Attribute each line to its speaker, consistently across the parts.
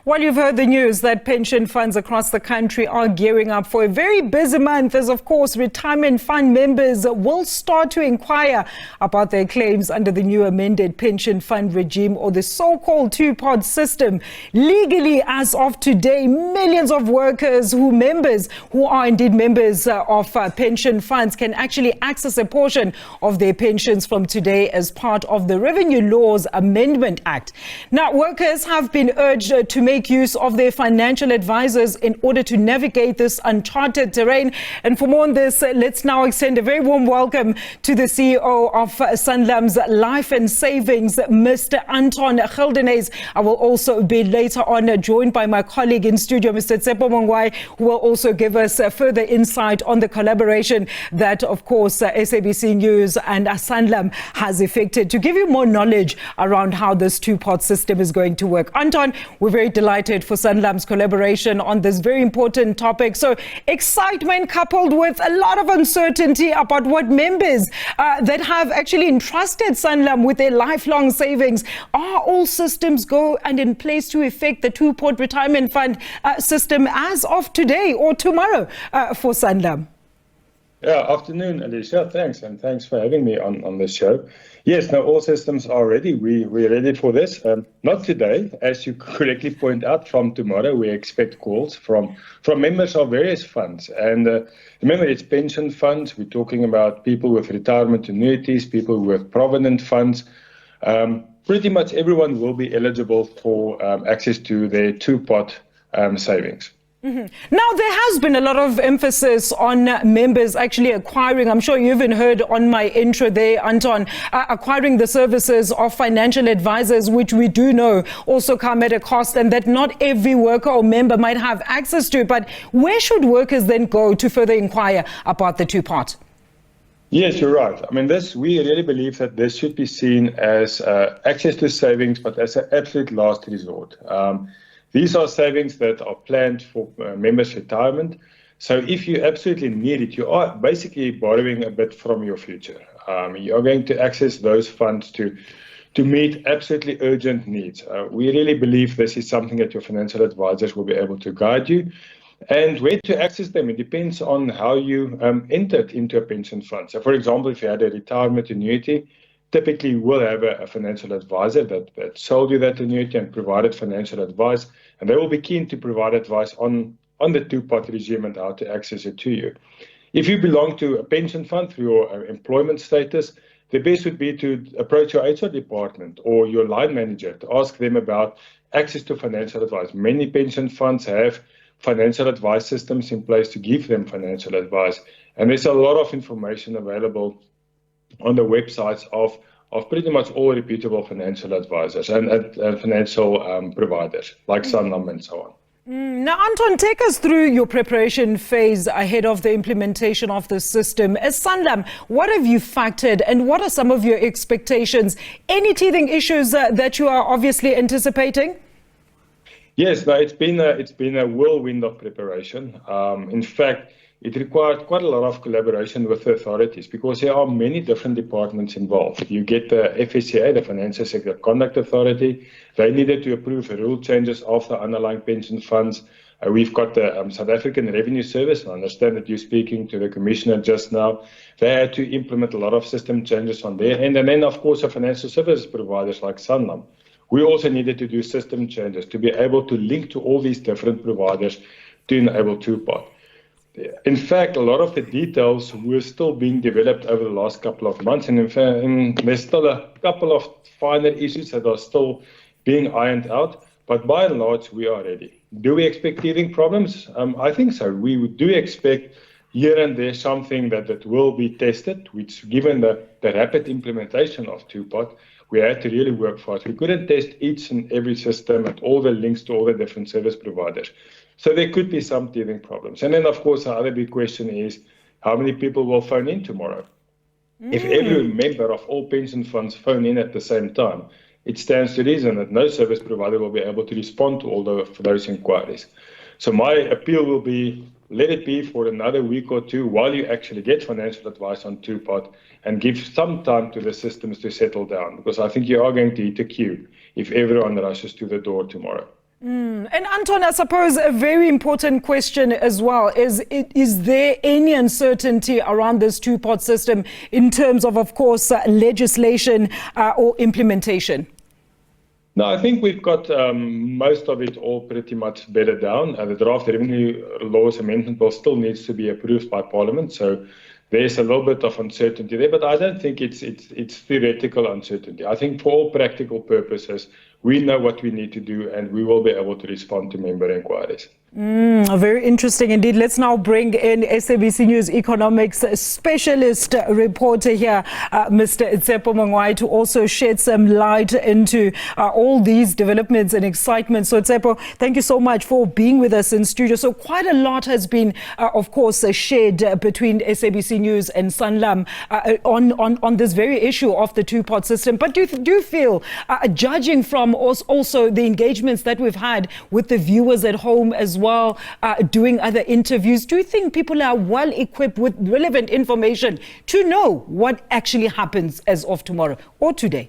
Speaker 1: Well, you've heard the news that pension funds across the country are gearing up for a very busy month as, of course, retirement fund members will start to inquire about their claims under the new amended pension fund regime, or the so-called two-pot system. Legally, as of today, millions of workers who are indeed members of pension funds can actually access a portion of their pensions from today as part of the Revenue Laws Amendment Act. Now, workers have been urged to make use of their financial advisors in order to navigate this uncharted terrain. And for more on this, let's now extend a very warm welcome to the CEO of SANLAM's Life and Savings, Mr. Anton Gildenhuies. I will also be later on joined by my colleague in studio, Mr. Tshepo Mongoai, who will also give us further insight on the collaboration that, of course, SABC News and SANLAM has effected to give you more knowledge around how this two-part system is going to work. Anton, we're very delighted for SANLAM's collaboration on this very important topic. So excitement coupled with a lot of uncertainty about what members that have actually entrusted SANLAM with their lifelong savings. Are all systems go and in place to effect the two-pot retirement fund system as of today or tomorrow for SANLAM?
Speaker 2: Yeah, afternoon, Alicia. Thanks, and thanks for having me on this show. Yes, now all systems are ready. We're ready for this. Not today, as you correctly point out. From tomorrow, we expect calls from members of various funds. And remember, it's pension funds. We're talking about people with retirement annuities, people with provident funds. Pretty much everyone will be eligible for access to their two-pot savings.
Speaker 1: Mm-hmm. Now, there has been a lot of emphasis on members actually acquiring, I'm sure you even heard on my intro there, Anton, acquiring the services of financial advisors, which we do know also come at a cost and that not every worker or member might have access to. But where should workers then go to further inquire about the two-part?
Speaker 2: Yes, you're right. I mean, we really believe that this should be seen as access to savings, but as an absolute last resort. These are savings that are planned for members' retirement. So if you absolutely need it, you are basically borrowing a bit from your future. You are going to access those funds to meet absolutely urgent needs. We really believe this is something that your financial advisors will be able to guide you. And where to access them, it depends on how you entered into a pension fund. So, for example, if you had a retirement annuity, typically you will have a financial advisor that sold you that annuity and provided financial advice, and they will be keen to provide advice on the two-pot regime and how to access it to you. If you belong to a pension fund through your employment status, the best would be to approach your HR department or your line manager to ask them about access to financial advice. Many pension funds have financial advice systems in place to give them financial advice, and there's a lot of information available on the websites of pretty much all reputable financial advisors and financial providers like SANLAM and so on.
Speaker 1: Now, Anton, take us through your preparation phase ahead of the implementation of the system. As SANLAM, what have you factored and what are some of your expectations? Any teething issues that you are obviously anticipating?
Speaker 2: Yes, no, it's been a whirlwind of preparation. In fact, it required quite a lot of collaboration with the authorities because there are many different departments involved. You get the FSCA, the Financial Sector Conduct Authority. They needed to approve the rule changes of the underlying pension funds. We've got the South African Revenue Service. I understand that you're speaking to the Commissioner just now. They had to implement a lot of system changes on their end. And then, of course, the financial service providers like SANLAM. We also needed to do system changes to be able to link to all these different providers to enable two-pot. In fact, a lot of the details were still being developed over the last couple of months, and in fact, there's still a couple of finer issues that are still being ironed out, but by and large, we are ready. Do we expect teething problems? I think so. We do expect here and there something that will be tested, which given the rapid implementation of two-pot, we had to really work for it. We couldn't test each and every system and all the links to all the different service providers. So there could be some teething problems. And then, of course, the other big question is, how many people will phone in tomorrow? If every member of all pension funds phone in at the same time, it stands to reason that no service provider will be able to respond to all those inquiries. So my appeal will be, let it be for another week or two while you actually get financial advice on two-pot and give some time to the systems to settle down, because I think you are going to hit a queue if everyone rushes to the door tomorrow.
Speaker 1: And Anton, I suppose a very important question as well is there any uncertainty around this two-part system in terms of course, legislation or implementation?
Speaker 2: No, I think we've got most of it all pretty much bedded down. The draft revenue laws amendment bill still needs to be approved by Parliament, so there's a little bit of uncertainty there, but I don't think it's theoretical uncertainty. I think for all practical purposes, we know what we need to do and we will be able to respond to member inquiries.
Speaker 1: Very interesting indeed. Let's now bring in SABC News economics specialist reporter here, Mr. Tshepo Mongoai, to also shed some light into all these developments and excitement. So Tshepo, thank you so much for being with us in studio. So quite a lot has been, of course, shared between SABC News and SANLAM on this very issue of the two-part system. But do you feel, judging from also the engagements that we've had with the viewers at home as well, doing other interviews, do you think people are well equipped with relevant information to know what actually happens as of tomorrow or today?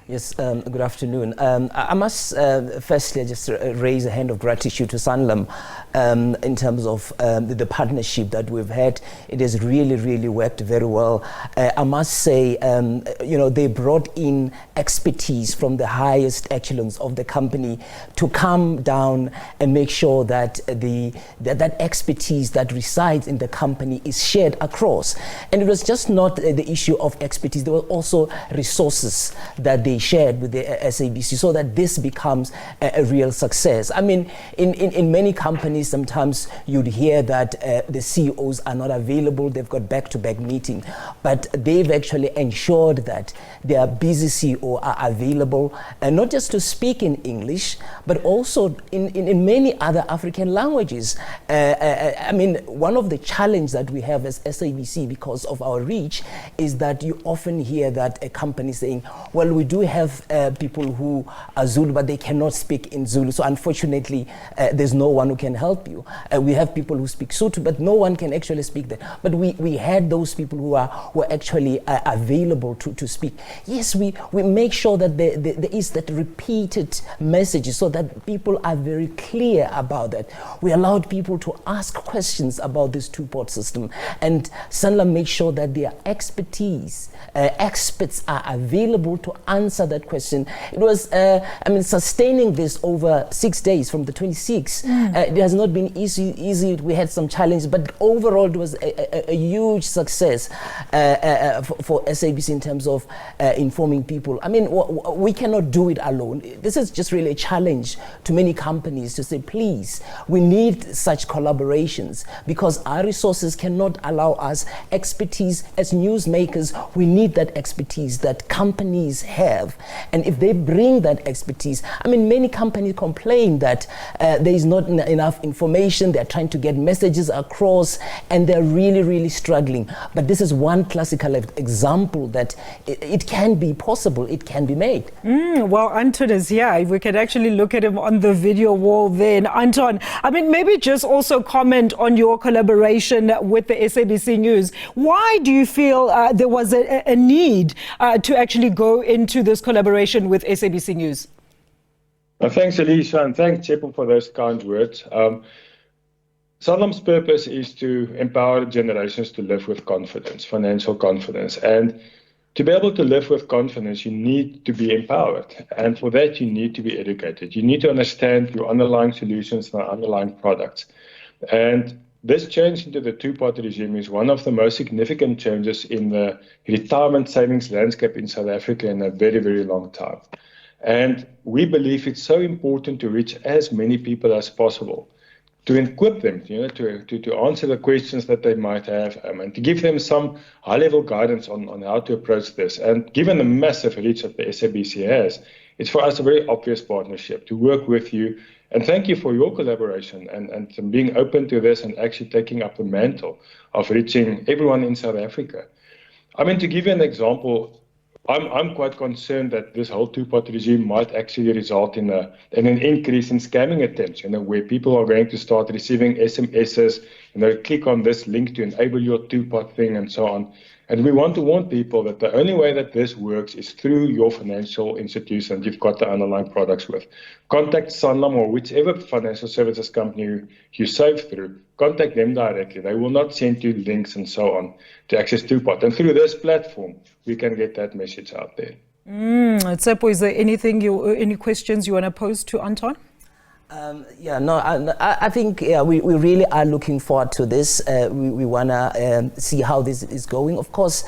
Speaker 3: Yes, good afternoon. I must firstly just raise a hand of gratitude to SANLAM in terms of the partnership that we've had. It has really worked very well. I must say, they brought in expertise from the highest echelons of the company to come down and make sure that that expertise that resides in the company is shared across. And it was just not the issue of expertise. There were also resources that they shared with the SABC so that this becomes a real success. I mean, in many companies, sometimes you'd hear that the CEOs are not available, they've got back-to-back meetings, but they've actually ensured that their busy CEO are available, and not just to speak in English, but also in many other African languages. I mean, one of the challenges that we have as SABC because of our reach is that you often hear that a company saying, well, we do have people who are Zulu, but they cannot speak in Zulu. So unfortunately, there's no one who can help you. We have people who speak Sotho, but no one can actually speak that. But we had those people who were actually available to speak. Yes, we make sure that there is that repeated message so that people are very clear about that. We allowed people to ask questions about this two-part system, and SANLAM makes sure that their expertise, experts are available to answer that question. It was, sustaining this over 6 days from the 26th. It has not been easy. We had some challenges, but overall it was a huge success for SABC in terms of informing people. I mean, we cannot do it alone. This is just really a challenge to many companies to say, please, we need such collaborations because our resources cannot allow us expertise as newsmakers. We need that expertise that companies have. And if they bring that expertise, I mean, many companies complain that there is not enough information, they're trying to get messages across, and they're really struggling. But this is one classical example that it can be possible, it can be made.
Speaker 1: Well, Anton is here. If we can actually look at him on the video wall then. Anton, I mean, maybe just also comment on your collaboration with the SABC News. Why do you feel there was a need to actually go into this collaboration with SABC News?
Speaker 2: Thanks, Elisa, and thanks, Tshepo, for those kind words. SANLAM's purpose is to empower generations to live with confidence, financial confidence. And to be able to live with confidence, you need to be empowered. And for that, you need to be educated. You need to understand your underlying solutions and underlying products. And this change into the two-party regime is one of the most significant changes in the retirement savings landscape in South Africa in a very long time. And we believe it's so important to reach as many people as possible, to equip them, to answer the questions that they might have, and to give them some high-level guidance on how to approach this. And given the massive reach that the SABC has, it's for us a very obvious partnership to work with you. And thank you for your collaboration and being open to this and actually taking up the mantle of reaching everyone in South Africa. I mean, to give you an example, I'm quite concerned that this whole two-party regime might actually result in an increase in scamming attempts, where people are going to start receiving SMSs, click on this link to enable your two-part thing and so on. And we want to warn people that the only way that this works is through your financial institution you've got the underlying products with. Contact Sanlam or whichever financial services company you save through. Contact them directly. They will not send you links and so on to access Two-Pot. And through this platform, we can get that message out there.
Speaker 1: Tshepo, is there any questions you want to pose to Anton?
Speaker 3: I think we really are looking forward to this. We want to see how this is going. Of course,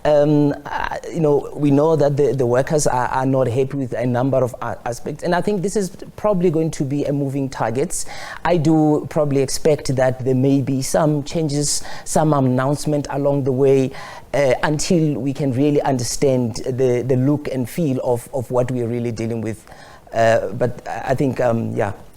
Speaker 3: we know that the workers are not happy with a number of aspects, and I think this is probably going to be a moving target. I do probably expect that there may be some changes, some announcement along the way, until we can really understand the look and feel of what we're really dealing with. But I think,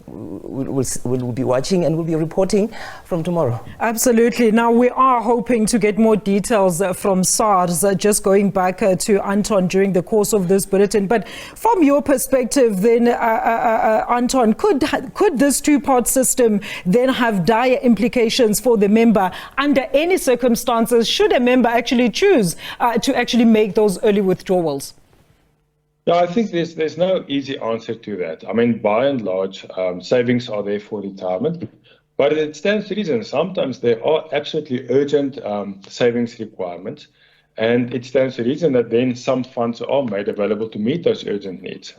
Speaker 3: we'll be watching and we'll be reporting from tomorrow.
Speaker 1: Absolutely. Now, we are hoping to get more details from SARS, just going back to Anton during the course of this bulletin. But from your perspective then, Anton, could this two-part system then have dire implications for the member under any circumstances, should a member actually choose to actually make those early withdrawals?
Speaker 2: No, I think there's no easy answer to that. I mean, by and large, savings are there for retirement, but it stands to reason. Sometimes there are absolutely urgent savings requirements, and it stands to reason that then some funds are made available to meet those urgent needs.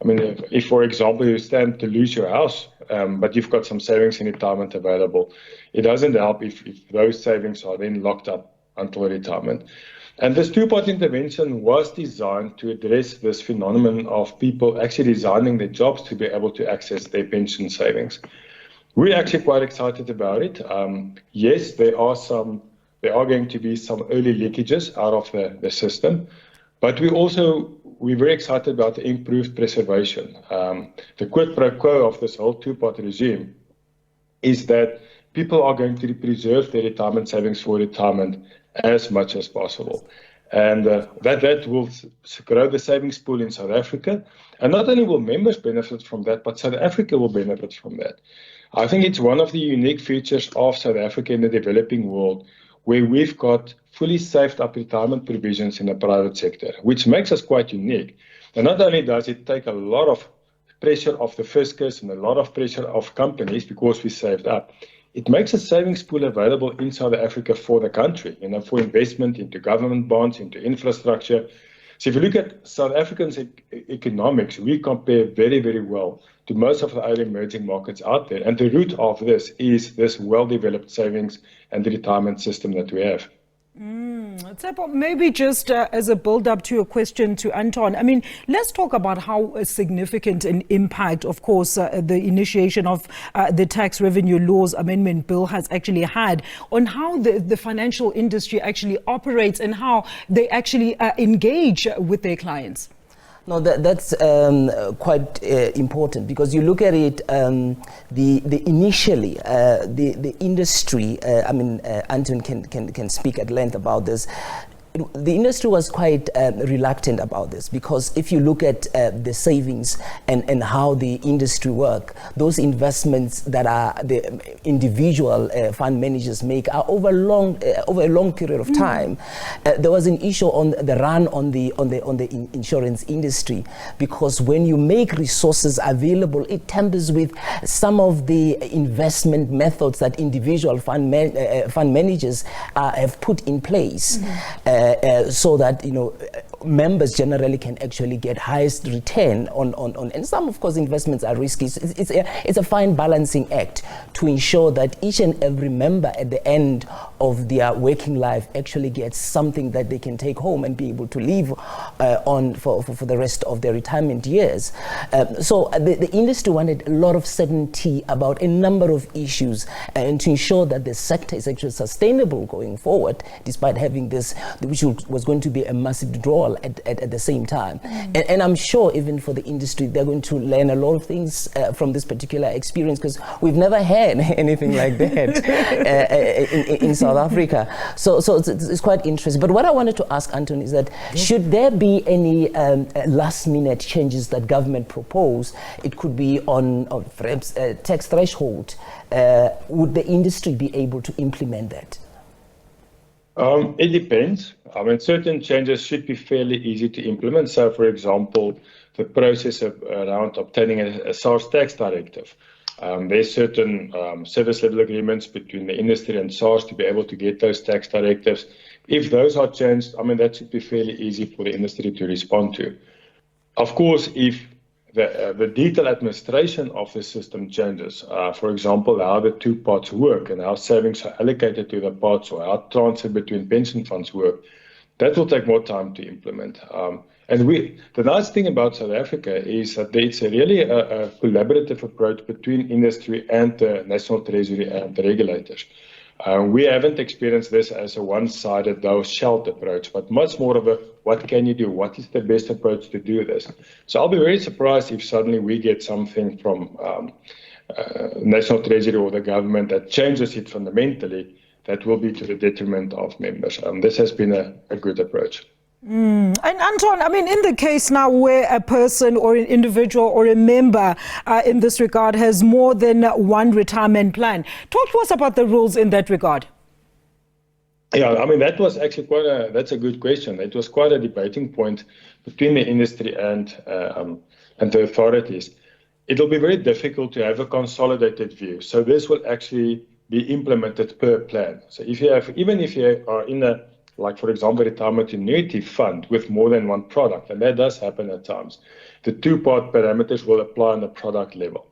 Speaker 2: If for example, you stand to lose your house, but you've got some savings in retirement available, it doesn't help if those savings are then locked up until retirement. And this two-part intervention was designed to address this phenomenon of people actually resigning their jobs to be able to access their pension savings. We're actually quite excited about it. Yes, there are going to be some early leakages out of the system, but we're very excited about the improved preservation. The quid pro quo of this whole two-part regime is that people are going to preserve their retirement savings for retirement as much as possible. And that will grow the savings pool in South Africa. And not only will members benefit from that, but South Africa will benefit from that. I think it's one of the unique features of South Africa in the developing world, where we've got fully saved up retirement provisions in the private sector, which makes us quite unique. And not only does it take a lot of pressure off the fiscus and a lot of pressure off companies because we saved up, it makes a savings pool available in South Africa for the country, for investment into government bonds, into infrastructure. So if you look at South Africans' economics, we compare very, very well to most of the other emerging markets out there. And the root of this is this well-developed savings and retirement system that we have.
Speaker 1: Tshepo, maybe just as a build-up to your question to Anton, let's talk about how significant an impact, of course, the initiation of the Tax Revenue Laws Amendment Bill has actually had on how the financial industry actually operates and how they actually engage with their clients.
Speaker 3: No, that's quite important, because you look at it, initially, the industry, Anton can speak at length about this. The industry was quite reluctant about this, because if you look at the savings and how the industry work, those investments that are the individual fund managers make are over a long period of time. There was an issue on the run on the insurance industry, because when you make resources available, it tampers with some of the investment methods that individual fund managers have put in place. So that members generally can actually get highest return on and some, of course, investments are risky. It's a fine balancing act to ensure that each and every member at the end of their working life actually gets something that they can take home and be able to live on for the rest of their retirement years. So the industry wanted a lot of certainty about a number of issues, and to ensure that the sector is actually sustainable going forward, despite having this, which was going to be a massive withdrawal at the same time. And I'm sure even for the industry, they're going to learn a lot of things from this particular experience, because we've never had anything like that in South Africa. So it's quite interesting. But what I wanted to ask Anton is that, should there be any last minute changes that government propose, it could be on perhaps tax threshold, would the industry be able to implement that?
Speaker 2: It depends. I mean, certain changes should be fairly easy to implement. So, for example, the process around obtaining a SARS tax directive. There's certain service level agreements between the industry and SARS to be able to get those tax directives. If those are changed, I mean, that should be fairly easy for the industry to respond to. Of course, if the detailed administration of the system changes, for example, how the two pots work and how savings are allocated to the pots or how transfer between pension funds work, that will take more time to implement. The nice thing about South Africa is that it's really a collaborative approach between industry and the National Treasury and the regulators. We haven't experienced this as a one-sided thou-shalt approach, but much more of a what can you do? What is the best approach to do this? So I'll be very surprised if suddenly we get something from National Treasury or the government that changes it fundamentally. That will be to the detriment of members. This has been a good approach.
Speaker 1: And Anton, I mean, in the case now where a person or an individual or a member in this regard has more than one retirement plan, talk to us about the rules in that regard.
Speaker 2: Yeah, I mean, that was actually that's a good question. It was quite a debating point between the industry and the authorities. It'll be very difficult to have a consolidated view. So this will actually be implemented per plan. So even if you are in a, like, for example, retirement annuity fund with more than one product, and that does happen at times, the two-part parameters will apply on the product level.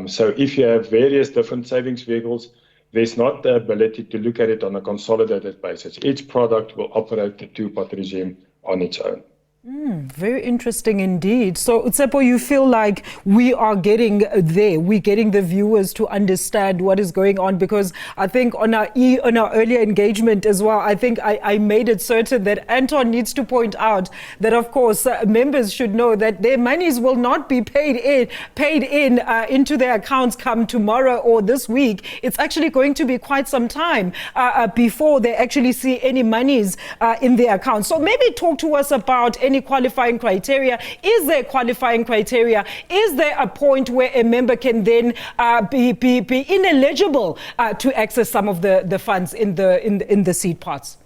Speaker 2: So if you have various different savings vehicles, there's not the ability to look at it on a consolidated basis. Each product will operate the two-part regime on its own.
Speaker 1: Very interesting indeed. So, Tshepo, you feel like we are getting there. We're getting the viewers to understand what is going on, because I think on our earlier engagement as well, I think I made it certain that Anton needs to point out that, of course, members should know that their monies will not be paid in into their accounts come tomorrow or this week. It's actually going to be quite some time before they actually see any monies in their accounts. So maybe talk to us about any qualifying criteria. Is there qualifying criteria? Is there a point where a member can then be ineligible to access some of the funds in the seed pots?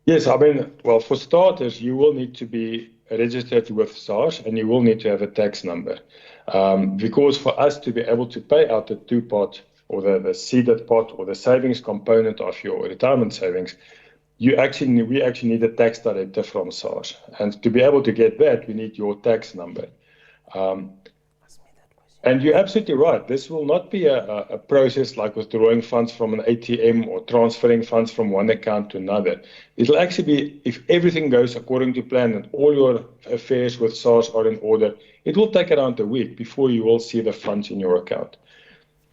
Speaker 2: Yes, I mean, well, for starters, you will need to be registered with SARS and you will need to have a tax number. Because for us to be able to pay out the two-pot or the seeded pot or the savings component of your retirement savings, we actually need a tax directive from SARS. And to be able to get that, we need your tax number. And you're absolutely right. This will not be a process like withdrawing funds from an ATM or transferring funds from one account to another. It'll actually be, if everything goes according to plan and all your affairs with SARS are in order, it will take around a week before you will see the funds in your account.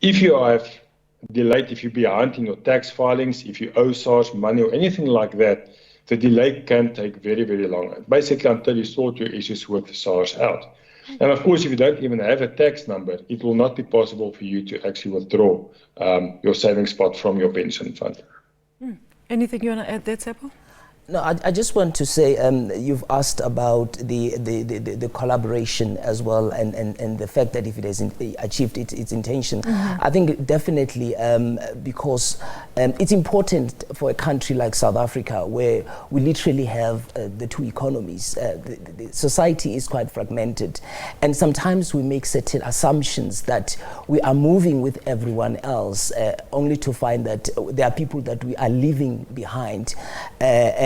Speaker 2: If you have delayed, if you're behind in your tax filings, if you owe SARS money or anything like that, the delay can take very, very long, basically until you sort your issues with SARS out. And of course, if you don't even have a tax number, it will not be possible for you to actually withdraw your savings pot from your pension fund.
Speaker 1: Anything you want to add there, Tshepo?
Speaker 3: No, I just want to say you've asked about the collaboration as well, and the fact that if it has achieved its intention. I think definitely because it's important for a country like South Africa, where we literally have the two economies. The society is quite fragmented, and sometimes we make certain assumptions that we are moving with everyone else, only to find that there are people that we are leaving behind.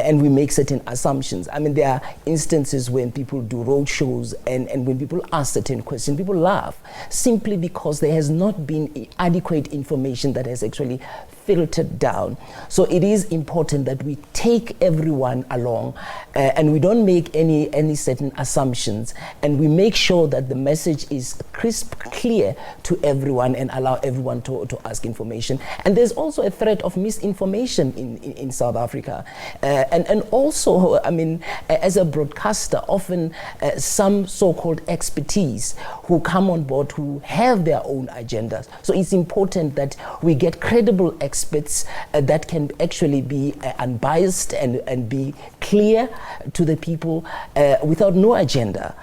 Speaker 3: And we make certain assumptions. I mean, there are instances when people do road shows and when people ask certain questions, people laugh simply because there has not been adequate information that has actually filtered down. So it is important that we take everyone along and we don't make any certain assumptions, and we make sure that the message is crisp, clear to everyone and allow everyone to ask information. And there's also a threat of misinformation in South Africa. And also, I mean, as a broadcaster, often some so-called expertise who come on board who have their own agendas. So it's important that we get credible experts experts that can actually be unbiased and be clear to the people without no agenda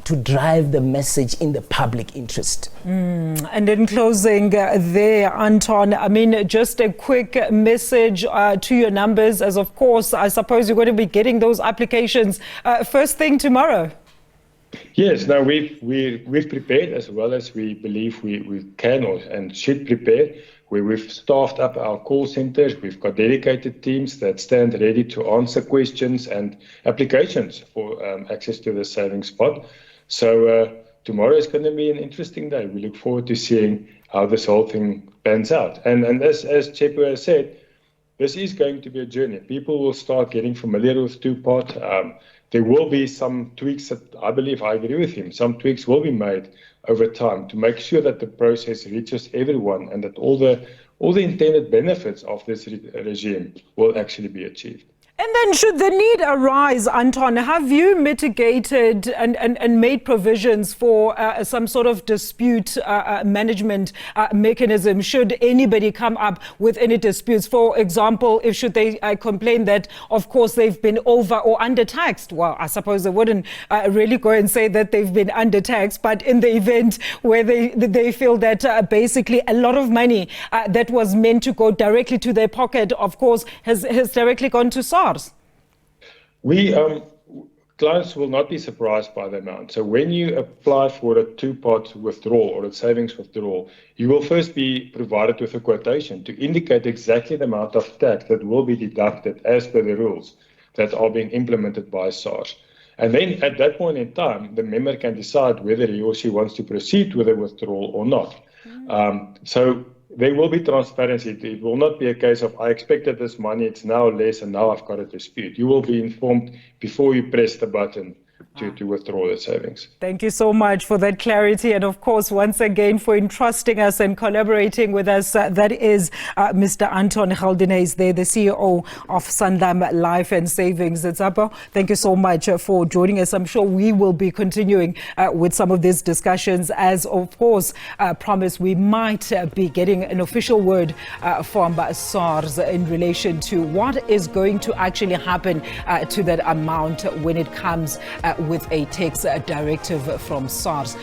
Speaker 3: to drive the message in the public interest.
Speaker 1: And in closing there, Anton, I mean, just a quick message to your numbers, as of course, I suppose you're going to be getting those applications first thing tomorrow.
Speaker 2: Yes, now we've prepared as well as we believe we can and should prepare. We've staffed up our call centers. We've got dedicated teams that stand ready to answer questions and applications for access to the savings pot. So tomorrow is going to be an interesting day. We look forward to seeing how this whole thing pans out. And as Tshepo has said, this is going to be a journey. People will start getting familiar with two-pot. There will be some tweaks that I believe, I agree with him, some tweaks will be made over time to make sure that the process reaches everyone and that all the intended benefits of this regime will actually be achieved.
Speaker 1: And then should the need arise, Anton, have you mitigated and made provisions for some sort of dispute management mechanism should anybody come up with any disputes? For example, if should they complain that, of course, they've been over or undertaxed? Well, I suppose they wouldn't really go and say that they've been undertaxed, but in the event where they feel that basically a lot of money that was meant to go directly to their pocket, of course, has directly gone to SARS.
Speaker 2: Clients will not be surprised by the amount. So when you apply for a two-pot withdrawal or a savings withdrawal, you will first be provided with a quotation to indicate exactly the amount of tax that will be deducted as per the rules that are being implemented by SARS. And then at that point in time, the member can decide whether he or she wants to proceed with a withdrawal or not. So there will be transparency. It will not be a case of, I expected this money, it's now less, and now I've got a dispute. You will be informed before you press the button to withdraw the savings. Thank
Speaker 1: you so much for that clarity. And of course, once again, for entrusting us and collaborating with us. That is Mr. Anton Gildenhuies, the CEO of SANLAM Life and Savings. Tshepo, thank you so much for joining us. I'm sure we will be continuing with some of these discussions as, of course, promised, we might be getting an official word from SARS in relation to what is going to actually happen to that amount when it comes with a tax directive from SARS.